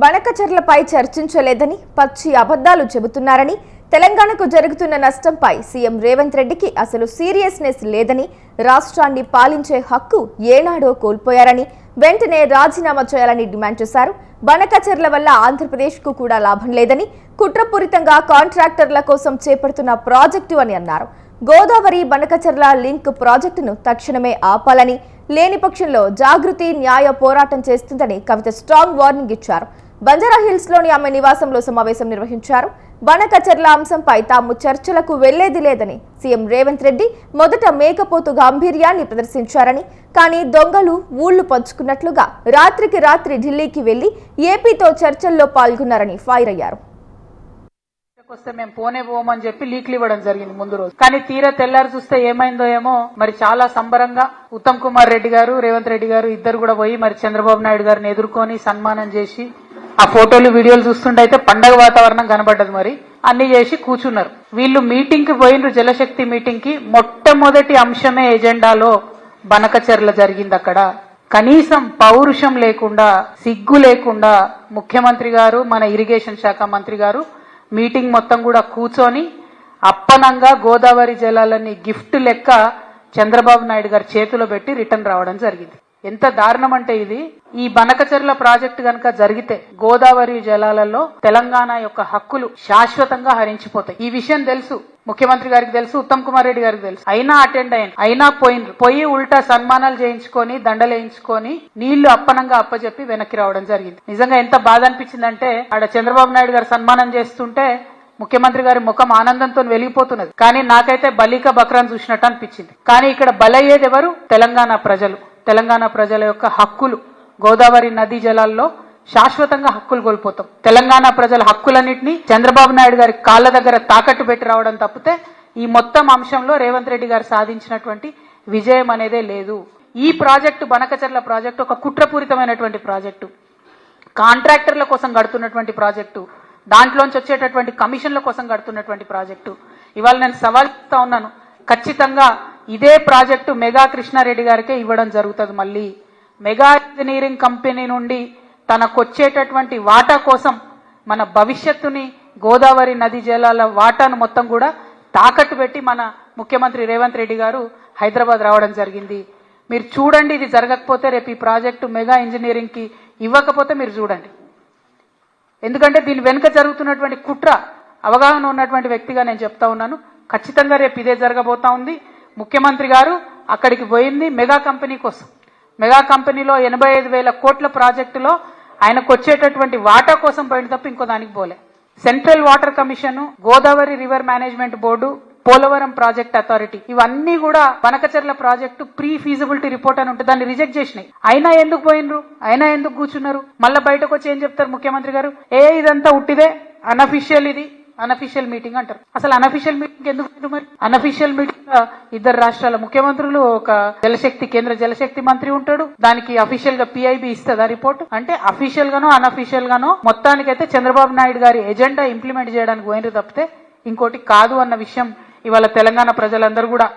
బనకచర్లపై చర్చించలేదని పచ్చి అబద్ధాలు చెబుతున్నారని తెలంగాణకు జరుగుతున్న నష్టంపై సీఎం రేవంత్ రెడ్డికి అసలు సీరియస్నెస్ లేదని రాష్ట్రాన్ని పాలించే హక్కు ఏనాడో కోల్పోయారని వెంటనే రాజీనామా చేయాలని డిమాండ్ చేశారు. బనకచర్ల వల్ల ఆంధ్రప్రదేశ్కు కూడా లాభం లేదని, కుట్రపూరితంగా కాంట్రాక్టర్ల కోసం చేపడుతున్న ప్రాజెక్టు అని అన్నారు. గోదావరి బనకచర్ల లింక్ ప్రాజెక్టును తక్షణమే ఆపాలని, లేని పక్షంలో జాగృతి న్యాయ పోరాటం చేస్తుందని కవిత స్ట్రాంగ్ వార్నింగ్ ఇచ్చారు. బంజారాహిల్స్ లోని ఆమె నివాసంలో సమావేశం నిర్వహించారు. బనకచర్ల అంశంపై తాము చర్చలకు వెళ్లేది లేదని సీఎం రేవంత్ రెడ్డి మొదట మేకపోతు గాంభీర్యాన్ని ప్రదర్శించారని, కానీ దొంగలు ఊళ్లు పంచుకున్నట్లుగా రాత్రికి రాత్రి ఢిల్లీకి వెళ్లి ఏపీతో చర్చల్లో పాల్గొన్నారని ఫైర్ అయ్యారు. వస్తే మేము పోమని చెప్పి లీక్లు ఇవ్వడం జరిగింది ముందు రోజు. కానీ తీరా తెల్లారి చూస్తే ఏమైందో ఏమో మరి చాలా సంబరంగా ఉత్తమ్ కుమార్ రెడ్డి గారు, రేవంత్ రెడ్డి గారు ఇద్దరు కూడా పోయి మరి చంద్రబాబు నాయుడు గారిని ఎదుర్కొని సన్మానం చేసి ఆ ఫోటోలు వీడియోలు చూస్తుంటే అయితే పండగ వాతావరణం కనబడ్డది. మరి అన్ని చేసి కూర్చున్నారు. వీళ్ళు మీటింగ్ కి పోయినరు, జలశక్తి మీటింగ్ కి. మొట్టమొదటి అంశమే ఎజెండాలో బనకచర్ల జరిగింది. అక్కడ కనీసం పౌరుషం లేకుండా, సిగ్గు లేకుండా ముఖ్యమంత్రి గారు, మన ఇరిగేషన్ శాఖ మంత్రి గారు మీటింగ్ మొత్తం కూడా కూర్చొని అప్పనంగా గోదావరి జలాలని గిఫ్ట్ లెక్క చంద్రబాబు నాయుడు గారి చేతిలో పెట్టి రిటర్న్ రావడం జరిగింది. ఎంత దారుణం అంటే ఇది. ఈ బనకచర్ల ప్రాజెక్టు గనక జరిగితే గోదావరి జలాలలో తెలంగాణ యొక్క హక్కులు శాశ్వతంగా హరించిపోతాయి. ఈ విషయం తెలుసు, ముఖ్యమంత్రి గారికి తెలుసు, ఉత్తమ్ కుమార్ రెడ్డి గారికి తెలుసు. అయినా అటెండ్ అయ్యారు, అయినా పోయి ఉల్టా సన్మానాలు చేయించుకొని దండలేయించుకొని నీళ్లు అప్పనంగా అప్పచెప్పి వెనక్కి రావడం జరిగింది. నిజంగా ఎంత బాధ అనిపించిందంటే ఆడ చంద్రబాబు నాయుడు గారు సన్మానం చేస్తుంటే ముఖ్యమంత్రి గారి ముఖం ఆనందంతో వెలిగిపోతున్నది. కానీ నాకైతే బలిక బక్రాన్ చూసినట్టు అనిపించింది. కానీ ఇక్కడ బలయ్యేది ఎవరు? తెలంగాణ ప్రజలు. తెలంగాణ ప్రజల యొక్క హక్కులు. గోదావరి నదీ జలాల్లో శాశ్వతంగా హక్కులు కోల్పోతాం. తెలంగాణ ప్రజల హక్కులన్నింటినీ చంద్రబాబు నాయుడు గారి కాళ్ల దగ్గర తాకట్టు పెట్టి రావడం తప్పితే ఈ మొత్తం అంశంలో రేవంత్ రెడ్డి గారు సాధించినటువంటి విజయం అనేదే లేదు. ఈ ప్రాజెక్టు, బనకచర్ల ప్రాజెక్టు ఒక కుట్రపూరితమైనటువంటి ప్రాజెక్టు, కాంట్రాక్టర్ల కోసం కడుతున్నటువంటి ప్రాజెక్టు, దాంట్లోంచి వచ్చేటటువంటి కమిషన్ల కోసం కడుతున్నటువంటి ప్రాజెక్టు. ఇవాళ నేను సవాల్ చేస్తా ఉన్నాను, ఖచ్చితంగా ఇదే ప్రాజెక్టు మెగా కృష్ణారెడ్డి గారికే ఇవ్వడం జరుగుతుంది. మళ్ళీ మెగా ఇంజనీరింగ్ కంపెనీ నుండి తనకొచ్చేటటువంటి వాటా కోసం మన భవిష్యత్తుని, గోదావరి నది జలాల వాటాను మొత్తం కూడా తాకట్టు పెట్టి మన ముఖ్యమంత్రి రేవంత్ రెడ్డి గారు హైదరాబాద్ రావడం జరిగింది. మీరు చూడండి, ఇది జరగకపోతే రేపు ఈ ప్రాజెక్టు మెగా ఇంజనీరింగ్ కి ఇవ్వకపోతే మీరు చూడండి. ఎందుకంటే దీని వెనుక జరుగుతున్నటువంటి కుట్ర అవగాహన ఉన్నటువంటి వ్యక్తిగా నేను చెప్తా ఉన్నాను. ఖచ్చితంగా రేపు ఇదే జరగబోతా ఉంది. ముఖ్యమంత్రి గారు అక్కడికి పోయింది మెగా కంపెనీ కోసం. మెగా కంపెనీలో 85,000 కోట్ల ప్రాజెక్టులో ఆయనకు వచ్చేటటువంటి వాటా కోసం పోయిన తప్ప ఇంకో దానికి పోలే. Central water commission, Godavari river management board, Polavaram project authority, ఇవన్నీ కూడా Banakacherla project pre feasibility report అని ఉంటుంది, దాన్ని రిజెక్ట్ చేసినాయి. అయినా ఎందుకు పోయినరు? అయినా ఎందుకు కూర్చున్నారు? మళ్ళీ బయటకు వచ్చి ఏం చెప్తారు ముఖ్యమంత్రి గారు? ఇదంతా ఉట్టిదే, అనఫిషియల్, ఇది అనఫిషియల్ మీటింగ్ అంటారు. అసలు అనఫిషియల్ మీటింగ్ ఎందుకు? మరి అనఫిషియల్ మీటింగ్ ఇద్దరు రాష్ట్రాల ముఖ్యమంత్రులు, ఒక జలశక్తి, కేంద్ర జలశక్తి మంత్రి ఉంటాడు, దానికి అఫీషియల్ గా పిఐబి ఇస్తుందా రిపోర్ట్? అంటే అఫీషియల్ గానో అనఫిషియల్ గానో మొత్తానికైతే చంద్రబాబు నాయుడు గారి ఎజెండా ఇంప్లిమెంట్ చేయడానికి పోయినరు తప్పితే ఇంకోటి కాదు అన్న విషయం ఇవాళ తెలంగాణ ప్రజలందరూ కూడా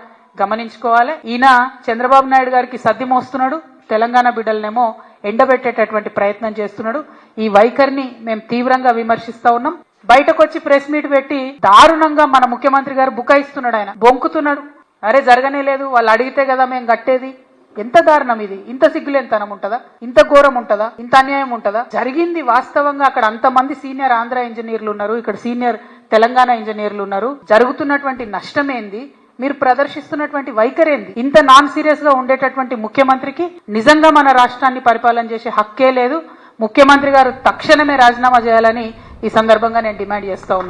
గమనించుకోవాలి. ఈయన చంద్రబాబు నాయుడు గారికి సద్ది మోస్తున్నాడు, తెలంగాణ బిడ్డలనేమో ఎండబెట్టేటటువంటి ప్రయత్నం చేస్తున్నాడు. ఈ వైఖరిని మేము తీవ్రంగా విమర్శిస్తా ఉన్నాం. బయటకు వచ్చి ప్రెస్ మీట్ పెట్టి దారుణంగా మన ముఖ్యమంత్రి గారు బుకాయిస్తున్నాడు, ఆయన బొంకుతున్నాడు. అరే జరగనే లేదు, వాళ్ళు అడిగితే కదా మేము కట్టేది. ఎంత దారుణం ఇది! ఇంత సిగ్గులేనితనం ఉంటుందా? ఇంత ఘోరం ఉంటుందా? ఇంత అన్యాయం ఉంటుందా? జరిగింది వాస్తవంగా. అక్కడ అంతమంది సీనియర్ ఆంధ్ర ఇంజనీర్లు ఉన్నారు, ఇక్కడ సీనియర్ తెలంగాణ ఇంజనీర్లు ఉన్నారు. జరుగుతున్నటువంటి నష్టమేంది? మీరు ప్రదర్శిస్తున్నటువంటి వైఖరేంది? ఇంత నాన్ సీరియస్ గా ఉండేటటువంటి ముఖ్యమంత్రికి నిజంగా మన రాష్ట్రాన్ని పరిపాలన చేసే హక్కే లేదు. ముఖ్యమంత్రి గారు తక్షణమే రాజీనామా చేయాలని ఈ సందర్భంగా నేను డిమాండ్ చేస్తా ఉన్నాను.